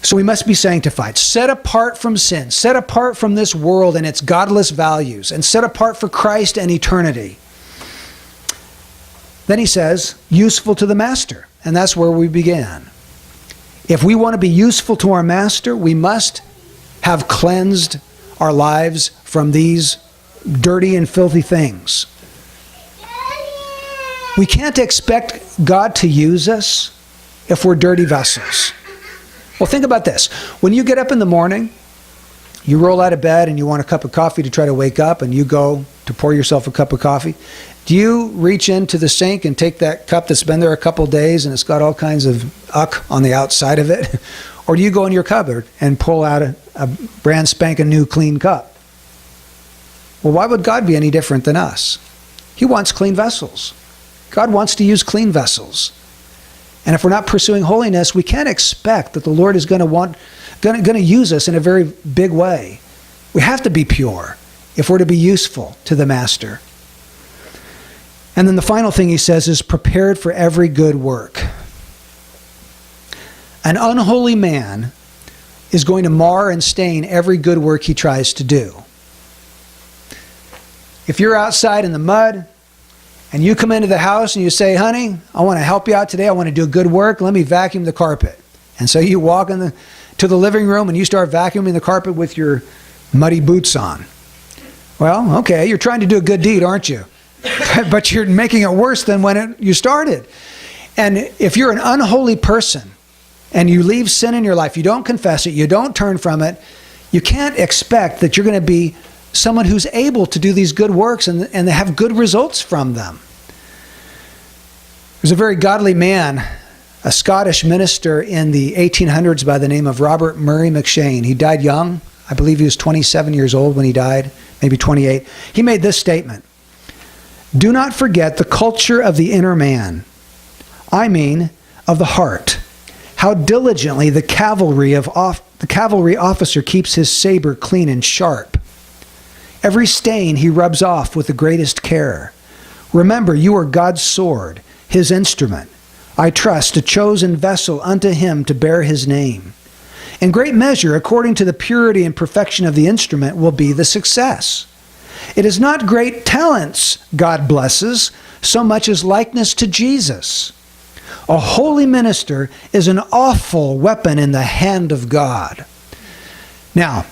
So we must be sanctified, set apart from sin, set apart from this world and its godless values, and set apart for Christ and eternity. Then he says, useful to the master. And that's where we began. If we want to be useful to our master, we must have cleansed our lives from these dirty and filthy things. We can't expect God to use us if we're dirty vessels. Well, think about this. When you get up in the morning, you roll out of bed and you want a cup of coffee to try to wake up, and you go to pour yourself a cup of coffee. Do you reach into the sink and take that cup that's been there a couple days and it's got all kinds of uck on the outside of it? Or do you go in your cupboard and pull out a brand spanking new clean cup? Well, why would God be any different than us? He wants clean vessels. God wants to use clean vessels. And if we're not pursuing holiness, we can't expect that the Lord is going to use us in a very big way. We have to be pure if we're to be useful to the Master. And then the final thing he says is prepared for every good work. An unholy man is going to mar and stain every good work he tries to do. If you're outside in the mud and you come into the house and you say, honey, I want to help you out today. I want to do good work. Let me vacuum the carpet. And so you walk to the living room and you start vacuuming the carpet with your muddy boots on. Well, okay, you're trying to do a good deed, aren't you? But you're making it worse than when you started. And if you're an unholy person and you leave sin in your life, you don't confess it, you don't turn from it, you can't expect that you're going to be someone who's able to do these good works and have good results from them. There's a very godly man, a Scottish minister in the 1800s by the name of Robert Murray McShane. He died young. I believe he was 27 years old when he died, maybe 28. He made this statement: do not forget the culture of the inner man. I mean, of the heart. How diligently the cavalry officer keeps his saber clean and sharp. Every stain he rubs off with the greatest care. Remember, you are God's sword, his instrument. I trust a chosen vessel unto him to bear his name. In great measure, according to the purity and perfection of the instrument, will be the success. It is not great talents God blesses, so much as likeness to Jesus. A holy minister is an awful weapon in the hand of God. Now,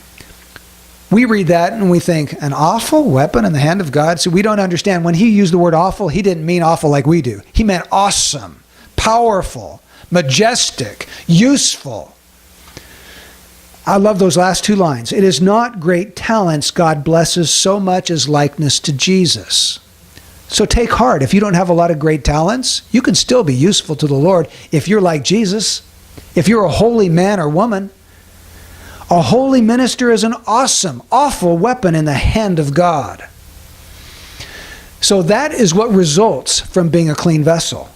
we read that and we think, an awful weapon in the hand of God? So we don't understand. When he used the word awful, he didn't mean awful like we do. He meant awesome, powerful, majestic, useful. I love those last two lines. It is not great talents God blesses so much as likeness to Jesus. So take heart. If you don't have a lot of great talents, you can still be useful to the Lord if you're like Jesus, if you're a holy man or woman. A holy minister is an awesome, awful weapon in the hand of God. So that is what results from being a clean vessel.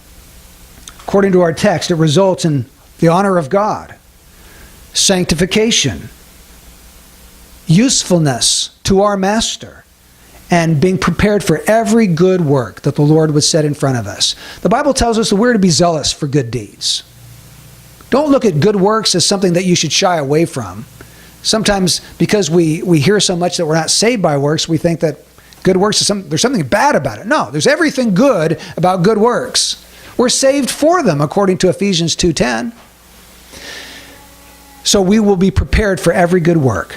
According to our text, it results in the honor of God, sanctification, usefulness to our Master, and being prepared for every good work that the Lord would set in front of us. The Bible tells us that we're to be zealous for good deeds. Don't look at good works as something that you should shy away from. Sometimes because we hear so much that we're not saved by works, we think that good works there's something bad about it. No, there's everything good about good works. We're saved for them, according to Ephesians 2:10. So we will be prepared for every good work.